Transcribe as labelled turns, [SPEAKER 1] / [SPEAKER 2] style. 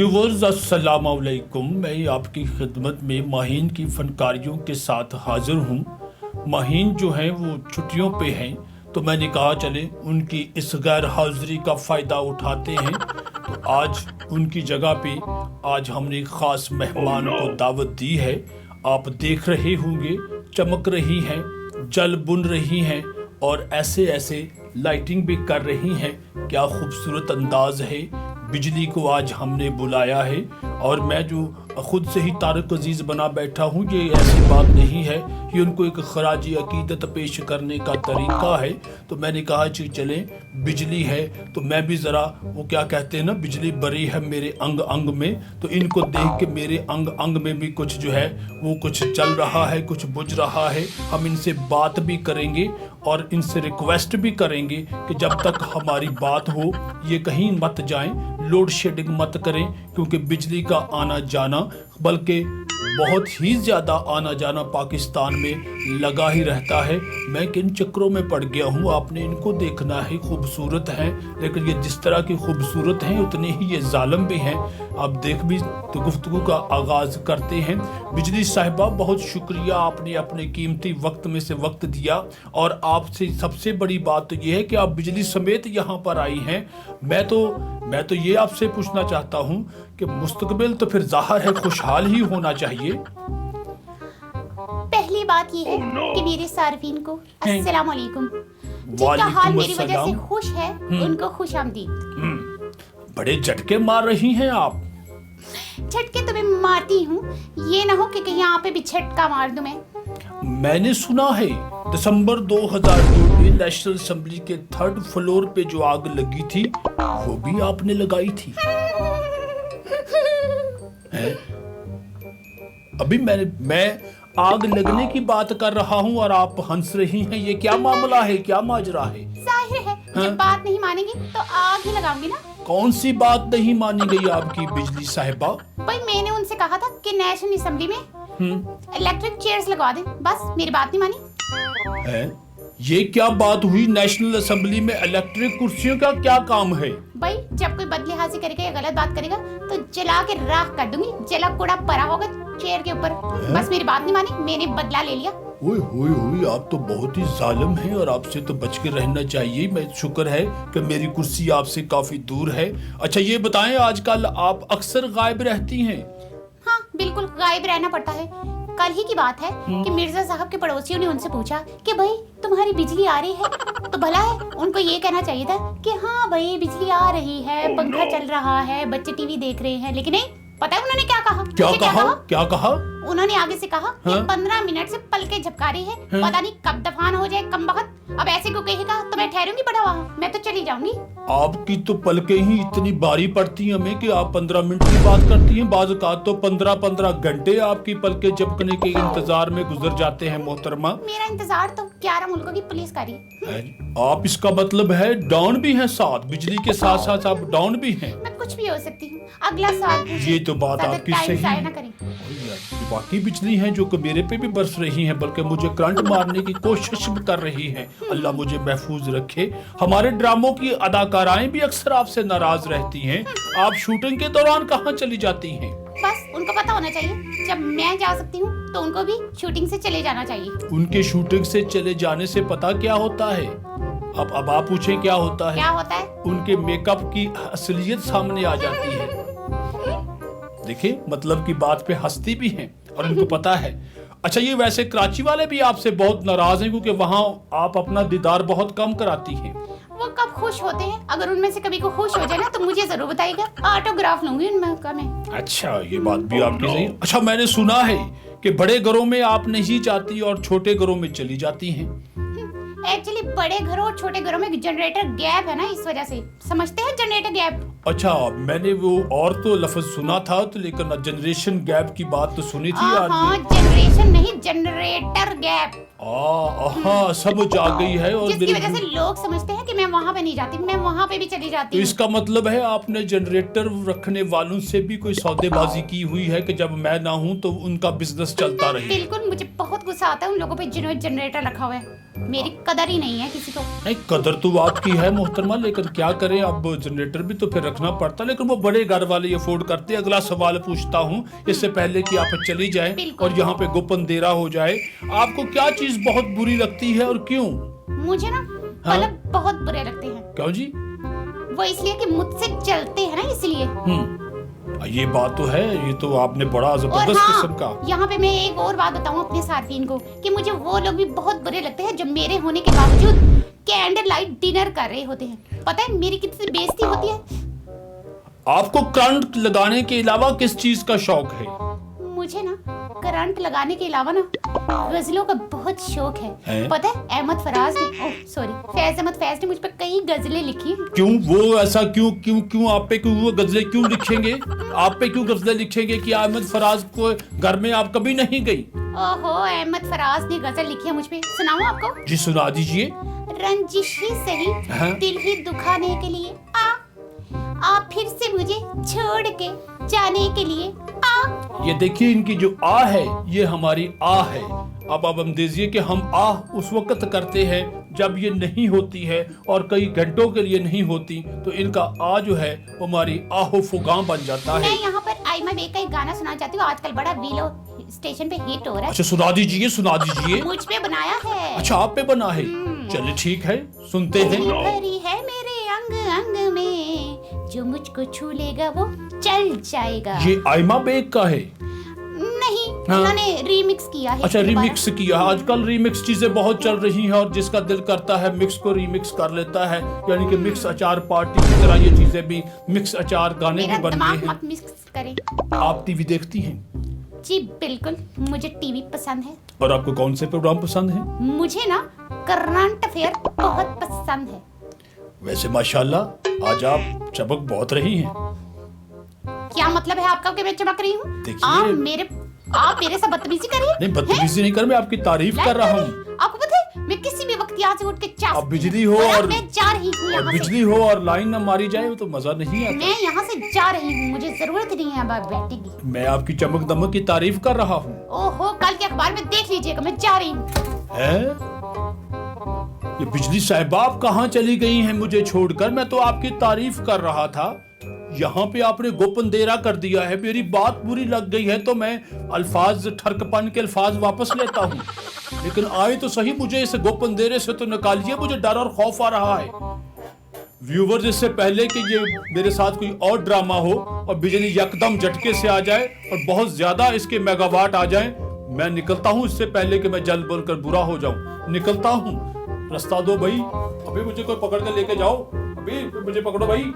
[SPEAKER 1] Viewers अस्सलाम वालेकुम। मैं आपकी खिदमत में माहीन की फनकारियों के साथ हाजिर हूँ। माहीन जो हैं वो छुट्टियों पे हैं, तो मैंने कहा चले उनकी इस गैर हाजिरी का फ़ायदा उठाते हैं। तो आज उनकी जगह पे आज हमने ख़ास मेहमान को दावत दी है। आप देख रहे होंगे चमक रही हैं, जल बुन रही हैं और ऐसे ऐसे लाइटिंग भी कर रही हैं। क्या खूबसूरत अंदाज है। बिजली को आज हमने बुलाया है और मैं जो खुद से ही तारिक अजीज़ बना बैठा हूँ, ये ऐसी बात नहीं है, ये उनको एक खराजी अकीदत पेश करने का तरीका है। तो मैंने कहा कि चले बिजली है तो मैं भी ज़रा, वो क्या कहते हैं ना, बिजली बरी है मेरे अंग अंग में, तो इनको देख के मेरे अंग अंग में भी कुछ जो है वो कुछ चल रहा है, कुछ बुझ रहा है। हम इनसे बात भी करेंगे और इनसे रिक्वेस्ट भी करेंगे कि जब तक हमारी बात हो ये कहीं मत जाएं, लोड शेडिंग मत करें, क्योंकि बिजली का आना जाना, बल्कि बहुत ही ज़्यादा आना जाना पाकिस्तान में लगा ही रहता है। मैं किन चक्रों में पड़ गया हूँ, आपने इनको देखना है। खूबसूरत हैं, लेकिन ये जिस तरह की खूबसूरत हैं उतने ही ये जालिम भी हैं। आप देख भी तो गुफ्तगू का आगाज़ करते हैं। बिजली साहिबा, बहुत शुक्रिया, आपने अपने कीमती वक्त में से वक्त दिया और आपसे सबसे बड़ी बात तो ये है कि आप बिजली समेत यहाँ पर आई हैं। मैं तो ये आपसे पूछना चाहता हूँ कि मुस्तकबिल तो फिर ज़ाहिर है खुशहाल ही होना चाहिए।
[SPEAKER 2] पहली बात ये है कि मेरे सार्फिन को अस्सलाम वालेकुम। जिनका हाल मेरी वजह से खुश है उनको खुशामदीद।
[SPEAKER 1] बड़े झटके मार रही हैं आप।
[SPEAKER 2] झटके तो मैं मारती हूँ, ये ना हो कि कहीं यहाँ पे भी झटका मार दूं मैं।
[SPEAKER 1] मैंने सुना है दिसंबर 2002 में नेशनल असेंबली के 3rd फ्लोर पे जो आग लगी थी वो भी आपने लगाई थी। है? अभी मैं आग लगने की बात कर रहा हूँ और आप हंस रही हैं। ये क्या मामला है, क्या माजरा है?
[SPEAKER 2] जाहिर है जब बात नहीं मानेंगी तो आग ही लगाऊंगी ना।
[SPEAKER 1] कौन सी बात नहीं मानी गई आपकी बिजली साहिबा?
[SPEAKER 2] भाई मैंने उनसे कहा था कि नेशनल असेंबली में इलेक्ट्रिक चेयर्स लगवा दें, बस मेरी बात नहीं मानी।
[SPEAKER 1] है? ये क्या बात हुई? नेशनल असेंबली में इलेक्ट्रिक कुर्सियों का क्या काम है?
[SPEAKER 2] भाई जब कोई बदलिहाजी करेगा या गलत बात करेगा तो जला के राख कर दूंगी। जला कूड़ा पड़ा होगा चेयर के ऊपर। बस मेरी बात नहीं मानी, मैंने बदला ले लिया।
[SPEAKER 1] ओए होए होए, आप तो बहुत ही जालिम हैं और आपसे तो बच के रहना चाहिए। मैं शुक्र है कि मेरी कुर्सी आपसे काफी दूर है। अच्छा ये बताएं, आजकल आप अक्सर गायब रहती हैं?
[SPEAKER 2] हाँ बिल्कुल, गायब रहना पड़ता है। कल ही की बात है कि मिर्जा साहब के पड़ोसियों ने उनसे पूछा कि भाई तुम्हारी बिजली आ रही है, तो भला है उनको ये कहना चाहिए था कि हाँ भाई बिजली आ रही है, पंखा चल रहा है, बच्चे टीवी देख रहे हैं। लेकिन नहीं, पता है उन्होंने क्या कहा?
[SPEAKER 1] क्या कहा?
[SPEAKER 2] उन्होंने आगे से कहा कि 15 मिनट से पलके झपका रही है, पता नहीं कब दफान हो जाए कमबख्त। अब ऐसे क्यों कहेगा तो मैं ठहरूंगी पड़ा वहाँ, मैं तो चली जाऊंगी।
[SPEAKER 1] आपकी तो पलके ही इतनी बारी पड़ती हैं हमें कि आप 15 मिनट की बात करती हैं। बाज़ औक़ात तो 15-15 घंटे आपकी पलके झपकने के इंतजार में गुजर जाते हैं मोहतरमा।
[SPEAKER 2] मेरा इंतजार तो 11 मुल्कों की पुलिस कर रही है।
[SPEAKER 1] आप इसका मतलब है डाउन भी हैं साथ, बिजली के साथ साथ आप डाउन भी हैं।
[SPEAKER 2] मैं कुछ भी हो सकती हूँ, अगला साल
[SPEAKER 1] ये तो बात आपकी सही है। बाकी बिजली हैं जो कि मेरे पे भी बरस रही हैं, बल्कि मुझे करंट मारने की कोशिश भी कर रही हैं। अल्लाह मुझे महफूज रखे। हमारे ड्रामों की अदाकाराएं भी अक्सर आपसे नाराज रहती हैं। आप शूटिंग के दौरान कहाँ चली जाती हैं?
[SPEAKER 2] बस उनको पता होना चाहिए, जब मैं जा सकती हूँ तो उनको भी शूटिंग से चले जाना चाहिए।
[SPEAKER 1] उनके शूटिंग से चले जाने से पता क्या होता है? अब आप पूछें क्या होता है?
[SPEAKER 2] क्या होता है?
[SPEAKER 1] उनके मेकअप की असलियत सामने आ जाती है। देखिए, मतलब की बात पे हंसती भी हैं और उनको पता है। अच्छा ये वैसे कराची वाले भी आपसे बहुत नाराज हैं क्योंकि वहाँ आप अपना दीदार बहुत कम कराती हैं।
[SPEAKER 2] वो कब खुश होते हैं? अगर उनमें से कभी को खुश हो जाए ना तो मुझे जरूर बताइएगा, ऑटोग्राफ लूंगी उनमें का मैं।
[SPEAKER 1] अच्छा ये बात भी आपकी सही। अच्छा मैंने सुना है कि बड़े घरों में आप नहीं जाती और छोटे घरों में चली जाती हैं।
[SPEAKER 2] एक्चुअली बड़े घरों और छोटे घरों में जनरेटर गैप है ना, इस वजह से। समझते हैं जनरेटर गैप?
[SPEAKER 1] अच्छा मैंने वो और तो लफ्ज सुना था, तो लेकिन जनरेशन गैप की बात तो सुनी थी यार।
[SPEAKER 2] हाँ जनरेशन नहीं, जनरेटर गैप।
[SPEAKER 1] हाँ समझ आ गई है। और
[SPEAKER 2] जिसकी वजह से लोग समझते हैं कि मैं वहाँ पे नहीं जाती, मैं वहाँ पे भी चली जाती
[SPEAKER 1] हूँ। तो इसका मतलब है आपने जनरेटर रखने वालों से भी कोई सौदेबाजी की हुई है कि जब मैं ना हूँ तो उनका बिजनेस चलता रहे?
[SPEAKER 2] बिल्कुल, मुझे बहुत गुस्सा आता है उन लोगों पे जिन्होंने जनरेटर रखा हुआ है। मेरी कदर ही नहीं है किसी को।
[SPEAKER 1] नहीं कदर तो आपकी है मोहतरमा, लेकिन क्या करें, अब जनरेटर भी तो फिर रखना पड़ता, लेकिन वो बड़े घर वाले अफोर्ड करते। अगला सवाल पूछता हूँ इससे पहले कि आप चली जाएं
[SPEAKER 2] बिल्कुल।
[SPEAKER 1] और यहाँ पे गोपन देरा हो जाए, आपको क्या चीज बहुत बुरी लगती है और क्यों?
[SPEAKER 2] मुझे ना बल्ब बहुत बुरे लगते हैं।
[SPEAKER 1] क्यों जी?
[SPEAKER 2] वो इसलिए कि मुझसे चलते हैं ना, इसलिए।
[SPEAKER 1] ये बात तो है, ये तो आपने बड़ा
[SPEAKER 2] और
[SPEAKER 1] जबरदस्त किस्म का।
[SPEAKER 2] यहाँ पे मैं एक और बात बताऊँ अपने सार्फिन को कि मुझे वो लोग भी बहुत बुरे लगते हैं जो मेरे होने के बावजूद कैंडल लाइट डिनर कर रहे होते हैं। पता है मेरी कितनी बेइज्जती होती है।
[SPEAKER 1] आपको करंट लगाने के अलावा किस चीज का शौक है?
[SPEAKER 2] मुझे ना करंट लगाने के अलावा ना गजलों का बहुत शौक है। पता है अहमद फराज ने, फैज अहमद फैज ने मुझ पर कई गजलें लिखी हैं।
[SPEAKER 1] क्यों वो ऐसा क्यों आप पे क्यों वो गजलें क्यों लिखेंगे? आप पे क्यों गजलें लिखेंगे कि अहमद फराज को घर में आप कभी नहीं गई?
[SPEAKER 2] ओहो, अहमद फराज ने गजल लिखी है मुझ पे, सुनाऊं आपको?
[SPEAKER 1] जी सुना दीजिए।
[SPEAKER 2] रंजिश ही सही दिल ही दुखाने के लिए आ फिर से मुझे छोड़ के जाने के लिए आ।
[SPEAKER 1] ये देखिए इनकी जो आ है ये हमारी आ है। अब हम दीजिए कि हम आ उस वक्त करते हैं जब ये नहीं होती है और कई घंटों के लिए नहीं होती, तो इनका आ जो है वो हमारी आहो फुगां बन जाता है।
[SPEAKER 2] मैं यहाँ पर आइमा बेग का एक गाना सुनाना चाहती हूँ, आजकल बड़ा वीलो स्टेशन पे हिट हो रहा है।
[SPEAKER 1] अच्छा सुना दीजिए।
[SPEAKER 2] मुझ पे बनाया है।
[SPEAKER 1] अच्छा आप पे बना है, चलिए ठीक है सुनते हैं।
[SPEAKER 2] भरी है मेरे अंग अंग में, जो मुझको छू लेगा वो चल जाएगा।
[SPEAKER 1] ये आइमा बेग का है?
[SPEAKER 2] नहीं, उन्होंने रीमिक्स किया है।
[SPEAKER 1] अच्छा रीमिक्स किया। आजकल रीमिक्स चीजें बहुत चल रही हैं और जिसका दिल करता है मिक्स को रीमिक्स कर लेता है, यानी कि मिक्स अचार पार्टी की तरह ये चीजें भी मिक्स अचार गाने भी बन गए हैं।
[SPEAKER 2] मत मिक्स करें।
[SPEAKER 1] आप टीवी देखती हैं?
[SPEAKER 2] जी बिल्कुल, मुझे टीवी पसंद है।
[SPEAKER 1] और आपको कौन से प्रोग्राम पसंद हैं?
[SPEAKER 2] मुझे ना करंट अफेयर बहुत पसंद है।
[SPEAKER 1] वैसे माशाल्लाह आज आप चमक बहुत रही हैं।
[SPEAKER 2] क्या मतलब है आपका कि मैं चमक रही हूँ?
[SPEAKER 1] देखिए
[SPEAKER 2] आप मेरे से बदतमीजी करिए।
[SPEAKER 1] नहीं बदतमीजी नहीं कर, मैं आपकी तारीफ कर रहा हूँ।
[SPEAKER 2] आपको पता है मैं किसी भी वक्त यहाँ से उठ के चाह
[SPEAKER 1] अब बिजली हो और
[SPEAKER 2] मैं जा रही हूँ यहाँ से।
[SPEAKER 1] बिजली हो और लाइन न मारी जाए तो मजा नहीं आता।
[SPEAKER 2] मैं यहाँ से जा रही हूँ, मुझे जरूरत नहीं है अब बैठने की।
[SPEAKER 1] मैं आपकी चमक दमक की तारीफ कर रहा हूँ।
[SPEAKER 2] ओहो, कल के अखबार में देख लीजिएगा, मैं जा रही हूँ।
[SPEAKER 1] ये बिजली साहिबा आप कहाँ चली गई हैं मुझे छोड़कर? मैं तो आपकी तारीफ कर रहा था, यहाँ पे आपने गोपनदेरा कर दिया है। मेरी बात बुरी लग गई है तो मैं अल्फाज ठरकपन के अल्फाज वापस लेता हूँ, लेकिन आए तो सही मुझे इस गोपनदेरे से तो निकालिए, मुझे डर और खौफ आ रहा है। व्यूवर्स, इससे पहले कि ये मेरे साथ कोई और ड्रामा हो और बिजली यकदम झटके से आ जाए और बहुत ज्यादा इसके मेगावाट आ जाए, मैं निकलता हूँ इससे पहले कि मैं जल्द बोलकर बुरा हो जाऊं। निकलता हूँ, रास्ता दो भाई, अभी मुझे कोई पकड़ कर लेके जाओ, अभी मुझे पकड़ो भाई।